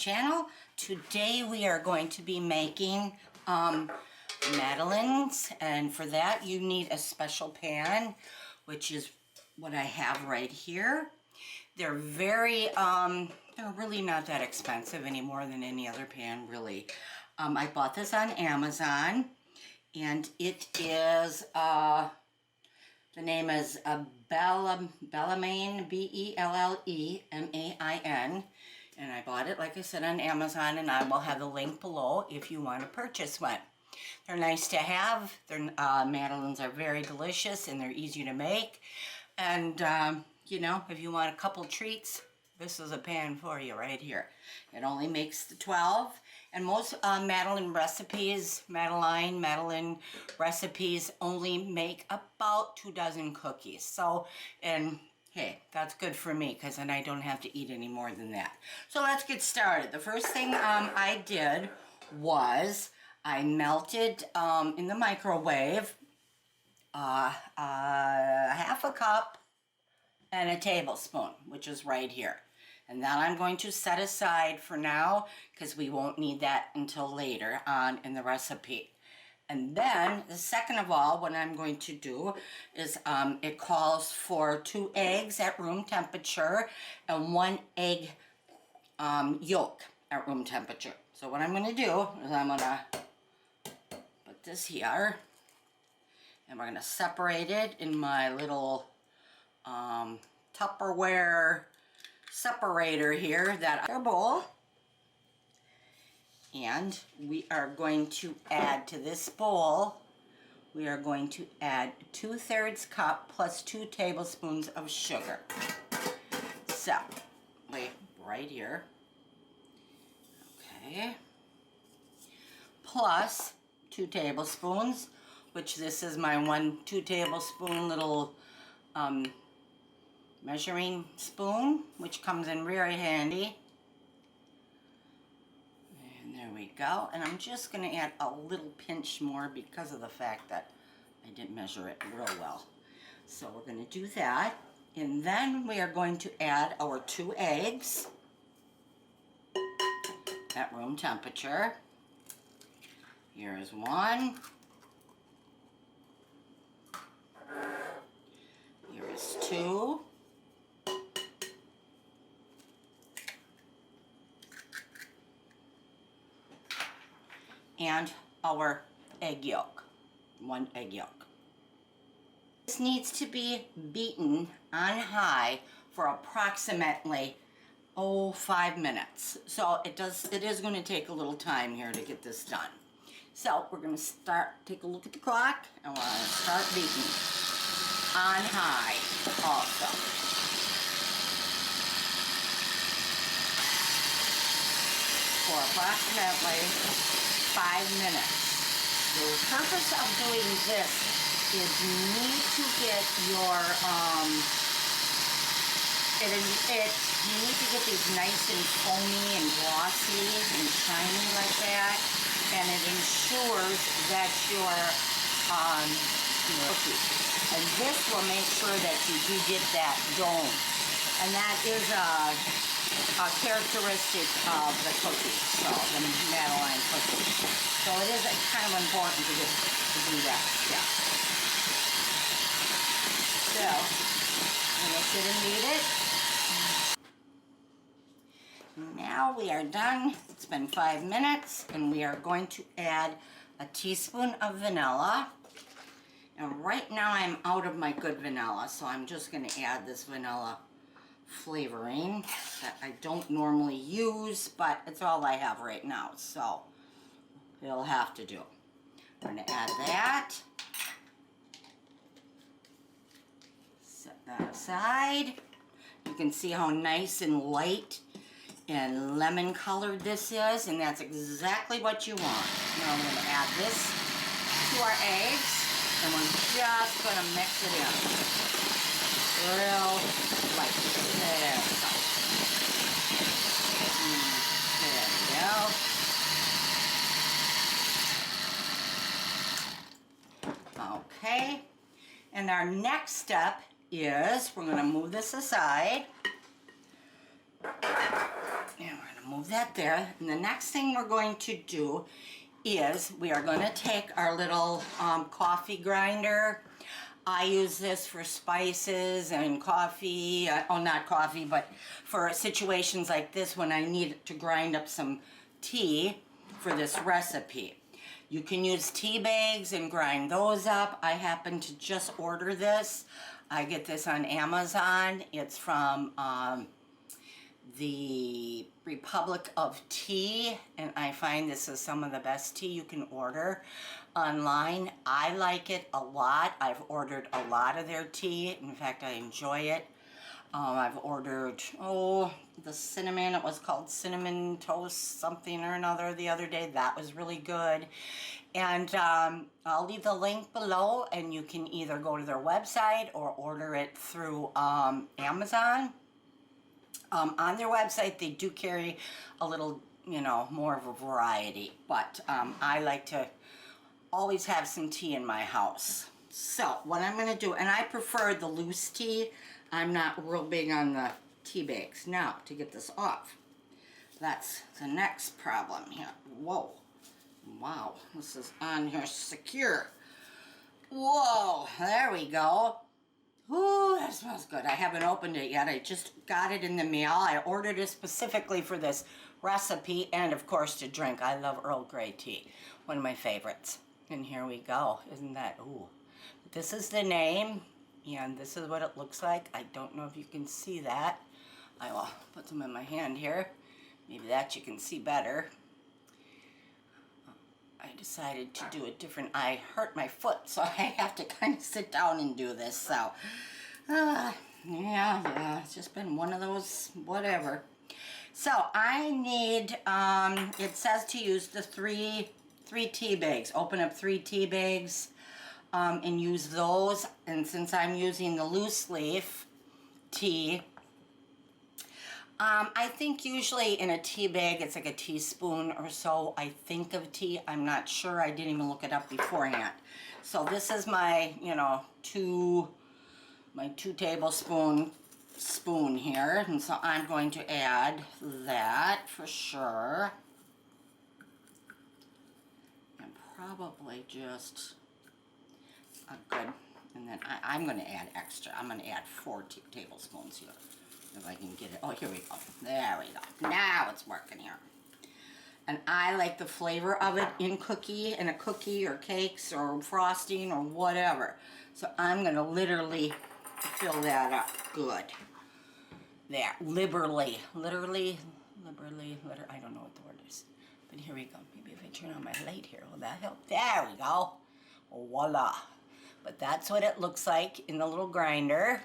channel. Today we are going to be making Madeleines, and for that you need a special pan, which is what I have right here. They're very, they're really not that expensive any more than any other pan, really. I bought this on Amazon, and it is, the name is Bellarmine, B-E-L-L-E-M-A-I-N, and I bought it, like I said, on Amazon, and I will have the link below if you want to purchase one. They're nice to have. Their Madeleines are very delicious, and they're easy to make, and you know, if you want a couple treats, this is a pan for you right here. It only makes the 12, and most Madeleine recipes, Madeleine recipes only make about 2 dozen cookies. So, and hey, that's good for me because then I don't have to eat any more than that. So let's get started. The first thing I did was I melted in the microwave half a cup and a tablespoon, which is right here. And that I'm going to set aside for now because we won't need that until later on in the recipe. And then, the second of all, what I'm going to do is it calls for 2 eggs at room temperature and 1 egg yolk at room temperature. So what I'm going to do is I'm going to put this here, and we're going to separate it in my little Tupperware separator here, that our bowl, and we are going to add to this bowl, we are going to add 2/3 cup plus 2 tablespoons of sugar. So, wait, right here, okay, plus 2 tablespoons, which this is my 2 tablespoon little measuring spoon, which comes in very handy. And there we go. And I'm just going to add a little pinch more because of the fact that I didn't measure it real well. So we're going to do that. And then we are going to add our 2 eggs at room temperature. Here is 1. Here is 2. And our egg yolk, 1 egg yolk. This needs to be beaten on high for approximately 5 minutes. So it is going to take a little time here to get this done. So we're going to take a look at the clock, and we're going to start beating on high also. For approximately 5 minutes. The purpose of doing this is you need to get your you need to get these nice and foamy and glossy and shiny like that, and it ensures that your cookie, and this will make sure that you do get that dome, and that is a characteristic of the cookies, so the Madeleine cookies. So it is kind of important to do that, yeah. So, I'm going to sit and beat it. Now we are done. It's been 5 minutes, and we are going to add a teaspoon of vanilla. And right now I'm out of my good vanilla, so I'm just going to add this vanilla flavoring that I don't normally use, but it's all I have right now, so it'll have to do. I'm going to add that. Set that aside. You can see how nice and light and lemon colored this is, and that's exactly what you want. Now I'm going to add this to our eggs, and we're just going to mix it in real light. There we go. There we go. Okay, and our next step is we're going to move this aside. And we're going to move that there. And the next thing we're going to do is we are going to take our little coffee grinder. I use this for spices and coffee, not coffee, but for situations like this when I need to grind up some tea for this recipe. You can use tea bags and grind those up. I happen to just order this. I get this on Amazon. It's from the Republic of Tea, and I find this is some of the best tea you can order online. I like it a lot. I've ordered a lot of their tea. In fact, I enjoy it. I've ordered, the cinnamon. It was called cinnamon toast something or another the other day. That was really good. And I'll leave the link below, and you can either go to their website or order it through Amazon. On their website, they do carry a little, more of a variety. But I like to always have some tea in my house. So what I'm going to do, and I prefer the loose tea. I'm not real big on the tea bags. Now, to get this off, that's the next problem here. Whoa. Wow. This is on here secure. Whoa. There we go. Ooh, that smells good. I haven't opened it yet. I just got it in the mail. I ordered it specifically for this recipe and, of course, to drink. I love Earl Grey tea. One of my favorites. And here we go. Isn't that, ooh. This is the name, and this is what it looks like. I don't know if you can see that. I will put them in my hand here. Maybe that you can see better. I decided to do a different, I hurt my foot, so I have to kind of sit down and do this, so, yeah, it's just been one of those, whatever. So, I need, it says to use the three tea bags, open up 3 tea bags, and use those, and since I'm using the loose leaf tea, I think usually in a tea bag, it's like a teaspoon or so, I think, of tea. I'm not sure. I didn't even look it up beforehand. So this is my, 2 tablespoon spoon here. And so I'm going to add that for sure. And probably just a good, and then I'm going to add extra. I'm going to add 4 tablespoons here. If I can get it. Oh, here we go. There we go. Now it's working here. And I like the flavor of it in a cookie or cakes or frosting or whatever. So I'm going to literally fill that up good. There. Literally. I don't know what the word is. But here we go. Maybe if I turn on my light here, will that help? There we go. Voila. But that's what it looks like in the little grinder.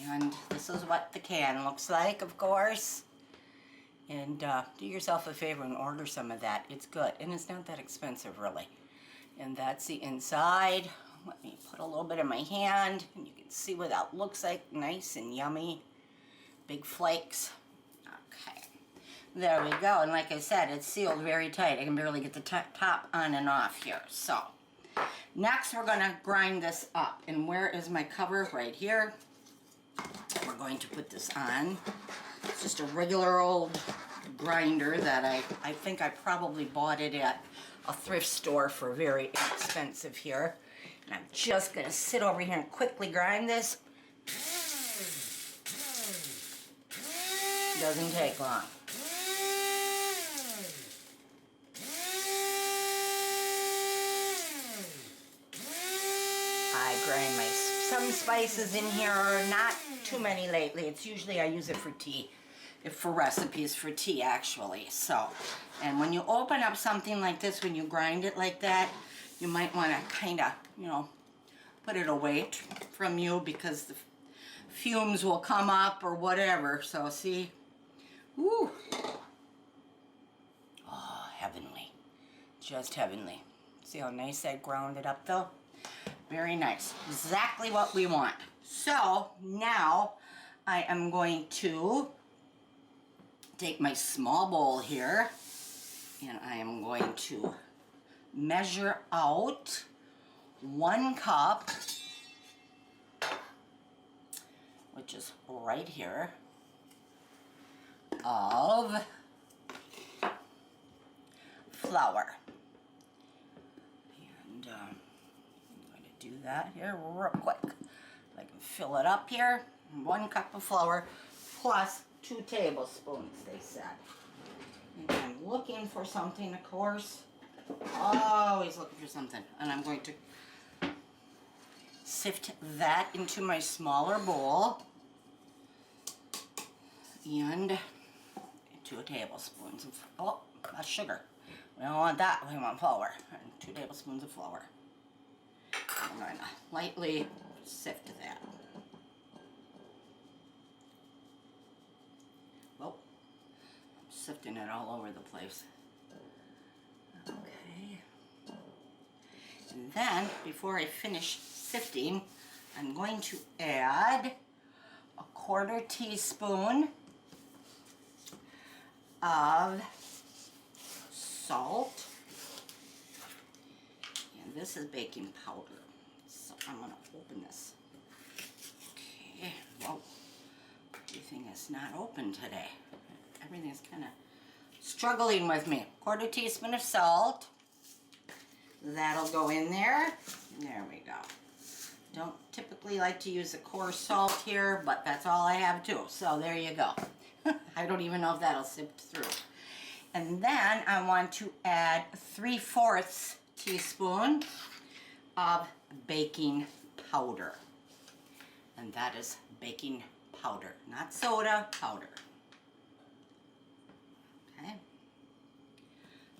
And this is what the can looks like, of course. And do yourself a favor and order some of that. It's good. And it's not that expensive, really. And that's the inside. Let me put a little bit in my hand. And you can see what that looks like. Nice and yummy. Big flakes. Okay. There we go. And like I said, it's sealed very tight. I can barely get the top on and off here. So, next we're going to grind this up. And where is my cover? Right here. We're going to put this on. It's just a regular old grinder that I think I probably bought it at a thrift store for very inexpensive here. And I'm just going to sit over here and quickly grind this. Doesn't take long. I grind some spices in here, not too many lately. It's usually I use it for tea, for recipes for tea actually. So, and when you open up something like this, when you grind it like that, you might want to kind of, put it away from you because the fumes will come up or whatever. So see, woo, oh, heavenly, just heavenly. See how nice I ground it up though? Very nice. Exactly what we want. So now I am going to take my small bowl here and I am going to measure out 1 cup, which is right here. of flour. And I'm going to do that here real quick. I can fill it up here. 1 cup of flour plus 2 tablespoons, they said. And I'm looking for something, of course. Always looking for something. And I'm going to sift that into my smaller bowl. And 2 tablespoons of sugar. We don't want that, we want flour. And 2 tablespoons of flour. I'm going to lightly sift that. Well, I'm sifting it all over the place. Okay. And then, before I finish sifting, I'm going to add a 1/4 teaspoon of salt. And this is baking powder. So I'm going to open this. Okay, whoa. Everything is not open today. Everything's kind of struggling with me. 1/4 teaspoon of salt. That'll go in there. There we go. Don't typically like to use the coarse salt here, but that's all I have too. So there you go. I don't even know if that'll sift through. And then I want to add 3/4 teaspoon of baking powder. And that is baking powder, not soda, powder. Okay.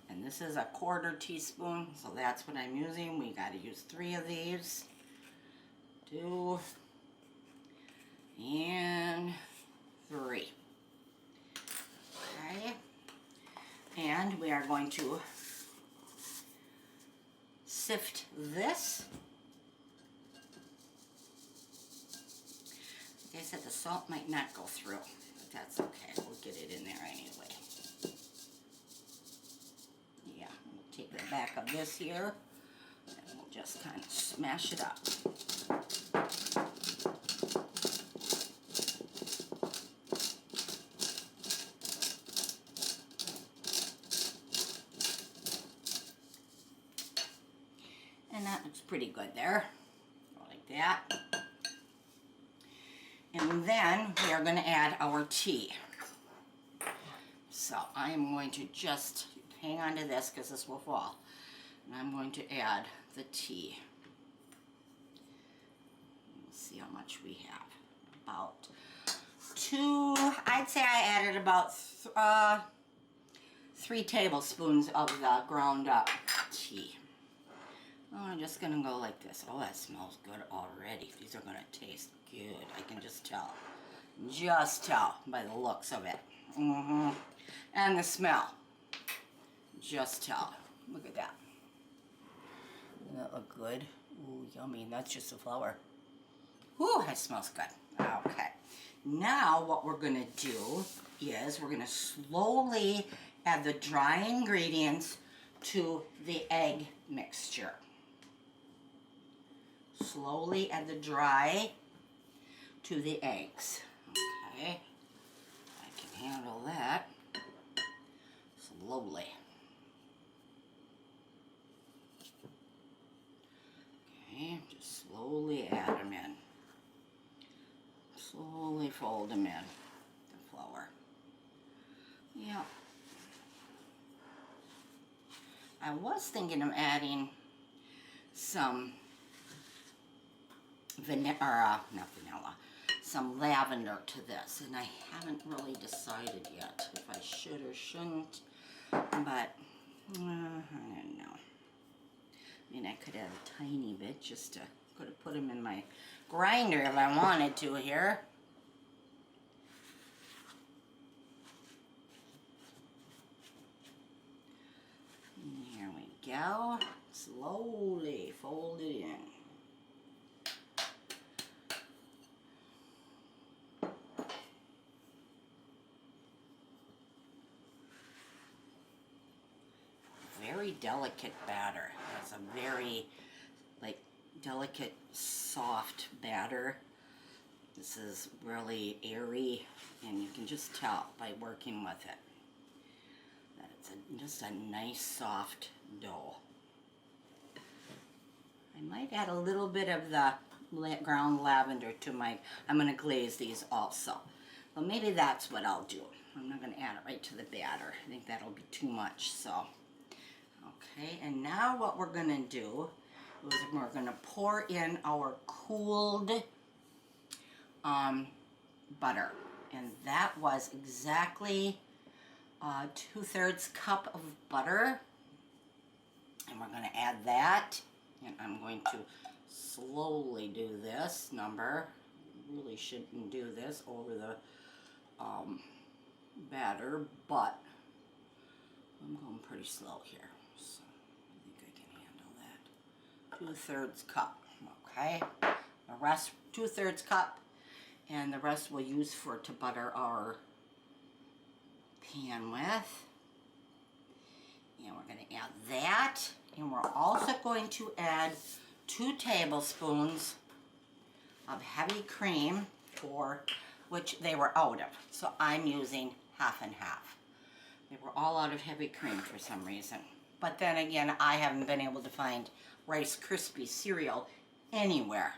And this is a 1/4 teaspoon, so that's what I'm using. We got to use 3 of these. 2 and 3. Okay. And we are going to sift this. Like I said, the salt might not go through, but that's okay. We'll get it in there anyway. Yeah, we'll take the back of this here, and we'll just kind of smash it up. And that looks pretty good there, like that. And then we are going to add our tea. So I am going to just hang on to this because this will fall. And I'm going to add the tea. Let's see how much we have. About 2, I'd say I added about 3 tablespoons of the ground up tea. Oh, I'm just going to go like this. Oh, that smells good already. These are going to taste good. I can just tell. Just tell by the looks of it. And the smell. Just tell. Look at that. Doesn't that look good? Ooh, yummy. And that's just the flour. Ooh, that smells good. Okay. Now what we're going to do is we're going to slowly add the dry ingredients to the egg mixture. Slowly add the dry to the eggs. Okay, I can handle that slowly. Okay, just slowly add them in. Slowly fold them in, the flour. Yeah. I was thinking of adding some some lavender to this, and I haven't really decided yet if I should or shouldn't, but I don't know. I mean, I could add a tiny bit just to, could have put them in my grinder if I wanted to here. Here we go. Slowly fold it in. Very delicate batter. It's a very delicate soft batter. This is really airy, and you can just tell by working with it that it's just a nice soft dough. I might add a little bit of the ground lavender to my, I'm going to glaze these also. Well, maybe that's what I'll do. I'm not going to add it right to the batter. I think that'll be too much, so. Okay, and now what we're going to do is we're going to pour in our cooled butter. And that was exactly 2/3 cup of butter. And we're going to add that. And I'm going to slowly do this number. Really shouldn't do this over the batter, but I'm going pretty slow here. So I think I can handle that. 2/3 cup, okay? The rest, 2/3 cup, and the rest we'll use to butter our pan with. And we're going to add that. And we're also going to add 2 tablespoons of heavy cream, for which they were out of. So I'm using half and half. They were all out of heavy cream for some reason. But then again, I haven't been able to find Rice Krispie cereal anywhere.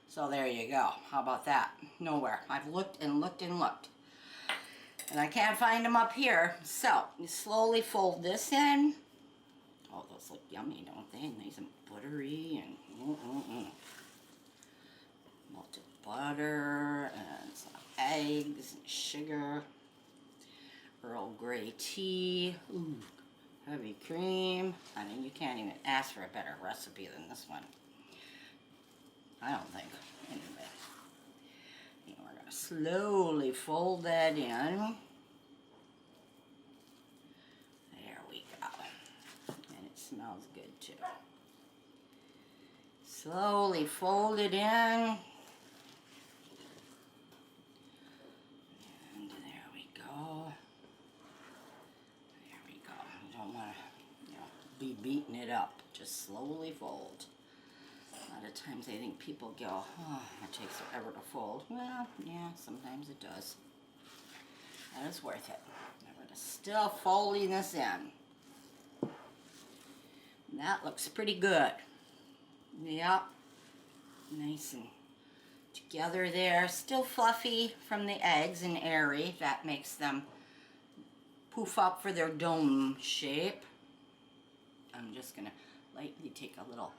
So there you go. How about that? Nowhere. I've looked and looked and looked. And I can't find them up here. So you slowly fold this in. Oh, those look yummy, don't they? Nice and buttery and melted butter and some eggs and sugar. Earl Grey tea. Ooh, heavy cream. I mean, you can't even ask for a better recipe than this one. I don't think. Anyway. And we're going to slowly fold that in. Smells good too. Slowly fold it in. And there we go. There we go. You don't want to, be beating it up. Just slowly fold. A lot of times I think people go, oh, it takes forever to fold. Well, yeah, sometimes it does. That is worth it. We're just still folding this in. That looks pretty good. Yep. Nice and together there. Still fluffy from the eggs and airy. That makes them poof up for their dome shape. I'm just going to lightly take a little.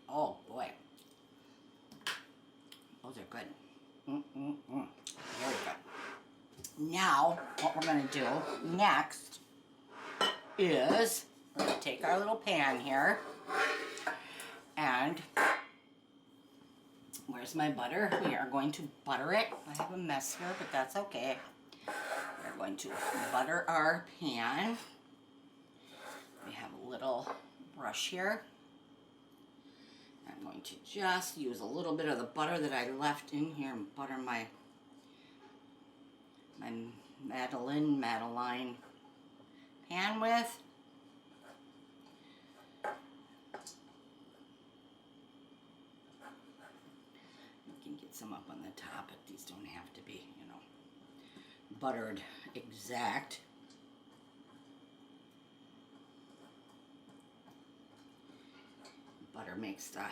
Oh boy. Those are good. Very good. Now, what we're going to do next is we're going to take our little pan here, and where's my butter? We are going to butter it. I have a mess here, but that's okay. We're going to butter our pan. We have a little brush here. I'm going to just use a little bit of the butter that I left in here and butter my Madeleine pan with. You can get some up on the top, but these don't have to be, buttered exact. Butter makes the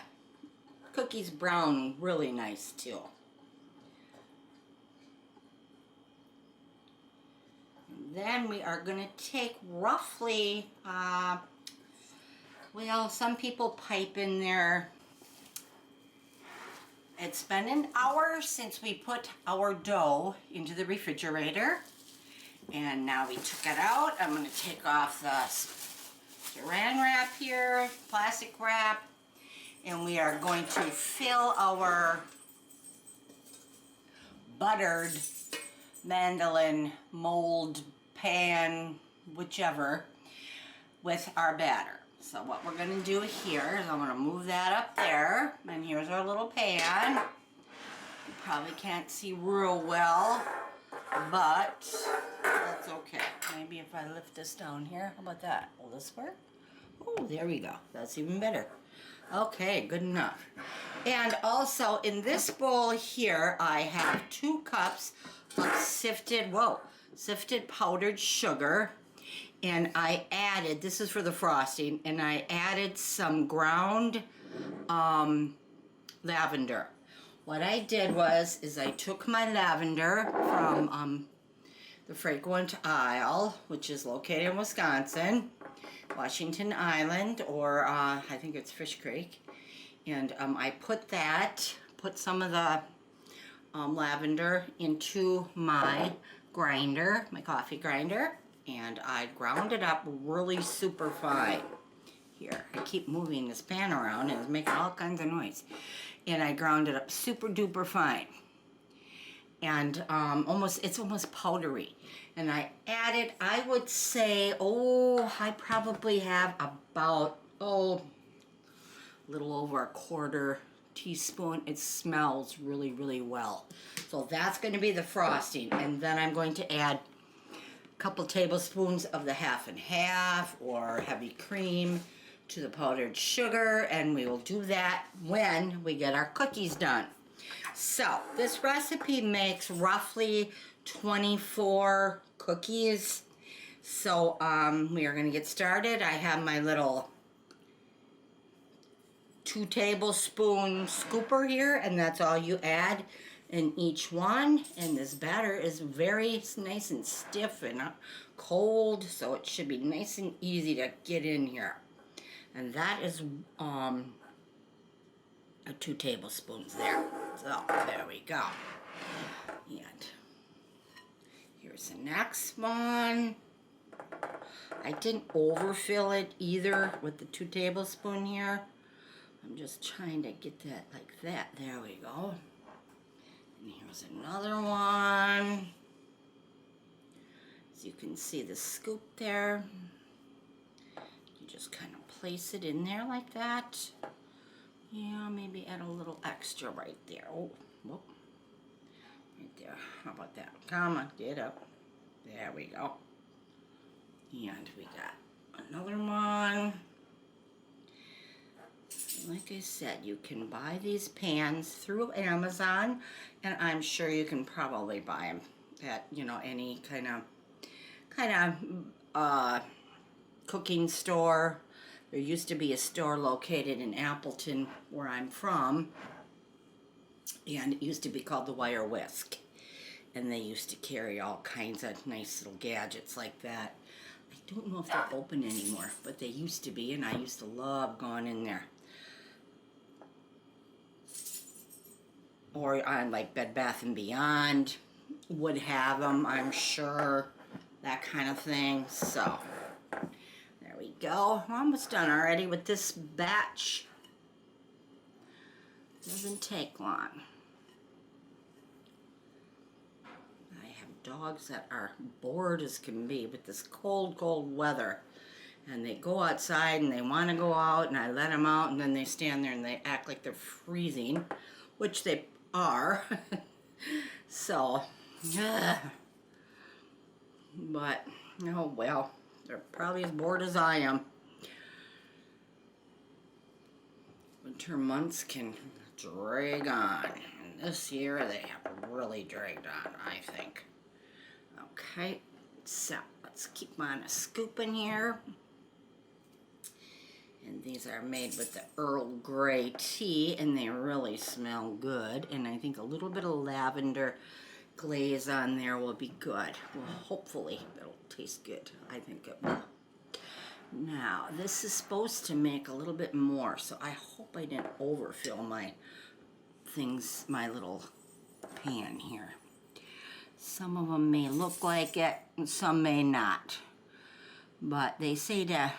cookies brown really nice too. Then we are going to take roughly, well, some people pipe in there. It's been an hour since we put our dough into the refrigerator. And now we took it out. I'm going to take off the saran wrap here, plastic wrap. And we are going to fill our buttered Madeleine mold, pan, whichever, with our batter. So what we're going to do here is I'm going to move that up there, and here's our little pan. You probably can't see real well, but that's okay. Maybe if I lift this down here, how about that? Will this work? Oh, there we go. That's even better. Okay, good enough. And also in this bowl here, I have 2 cups of sifted powdered sugar. And I added, this is for the frosting, and I added some ground lavender. What I did is I took my lavender from the Fragrant Isle, which is located in Wisconsin, Washington Island, or I think it's Fish Creek. And I put some of the lavender into my grinder, my coffee grinder, and I ground it up really super fine. Here, I keep moving this pan around and it's making all kinds of noise. And I ground it up super duper fine. And it's almost powdery. And I added, I would say, I probably have about, a little over a quarter teaspoon. It smells really, really well. So that's going to be the frosting. And then I'm going to add a couple tablespoons of the half and half or heavy cream to the powdered sugar, and we will do that when we get our cookies done. So this recipe makes roughly 24 cookies. So we are going to get started. I have my little 2 tablespoon scooper here, and that's all you add in each one. And this batter is very nice and stiff and cold, so it should be nice and easy to get in here. And that is 2 tablespoons there. So there we go. And here's the next one. I didn't overfill it either with the 2 tablespoon here. I'm just trying to get that like that. There we go. And here's another one. As you can see the scoop there. You just kind of place it in there like that. Yeah, maybe add a little extra right there. Oh, whoop. Right there. How about that? Come on, get up. There we go. And we got another one. Like I said, you can buy these pans through Amazon, and I'm sure you can probably buy them at, any kind of cooking store. There used to be a store located in Appleton, where I'm from, and it used to be called the Wire Whisk. And they used to carry all kinds of nice little gadgets like that. I don't know if they're open anymore, but they used to be, and I used to love going in there. Or on like Bed Bath & Beyond would have them, I'm sure, that kind of thing. So there we go. We're almost done already with this batch. Doesn't take long. I have dogs that are bored as can be with this cold, cold weather. And they go outside and they want to go out, and I let them out, and then they stand there and they act like they're freezing, which they are. So, but, oh well, they're probably as bored as I am. Winter months can drag on, and this year they have really dragged on, I think. Okay, so let's keep on a scoop in here. And these are made with the Earl Grey tea, and they really smell good. And I think a little bit of lavender glaze on there will be good. Well, hopefully it'll taste good. I think it will. Now, this is supposed to make a little bit more, so I hope I didn't overfill my things, my little pan here. Some of them may look like it, and some may not. But they say to,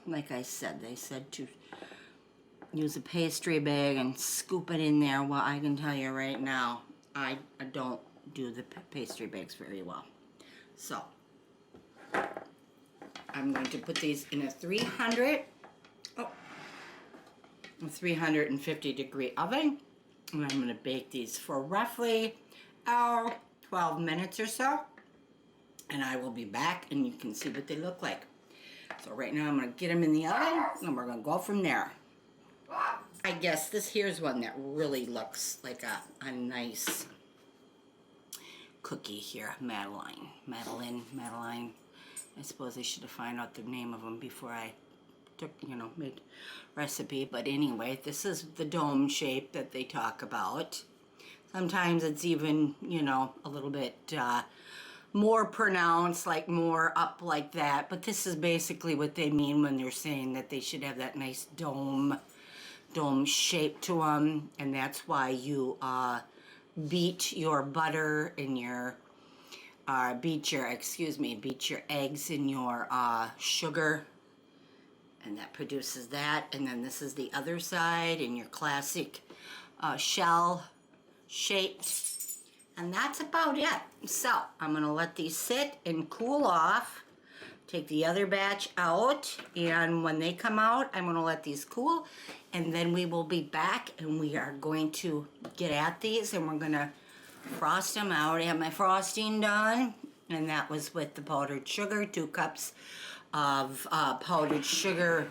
like I said, they said to use a pastry bag and scoop it in there. Well, I can tell you right now, I don't do the pastry bags very well. So, I'm going to put these in a 350 degree oven. And I'm going to bake these for roughly 12 minutes or so. And I will be back, and you can see what they look like. So right now I'm going to get them in the oven, and we're going to go from there. I guess this here's one that really looks like a nice cookie here. Madeleine. I suppose I should have found out the name of them before I took, made recipe. But anyway, this is the dome shape that they talk about. Sometimes it's even, a little bit more pronounced, like more up like that. But this is basically what they mean when they're saying that they should have that nice dome shape to them. And that's why you beat your butter and your beat your eggs in your sugar, and that produces that. And then this is the other side in your classic shell shaped, and that's about it. So I'm gonna let these sit and cool off, take the other batch out, and when they come out I'm gonna let these cool, and then we will be back and we are going to get at these and we're gonna frost them out. I have my frosting done, and that was with the powdered sugar, 2 cups of powdered sugar,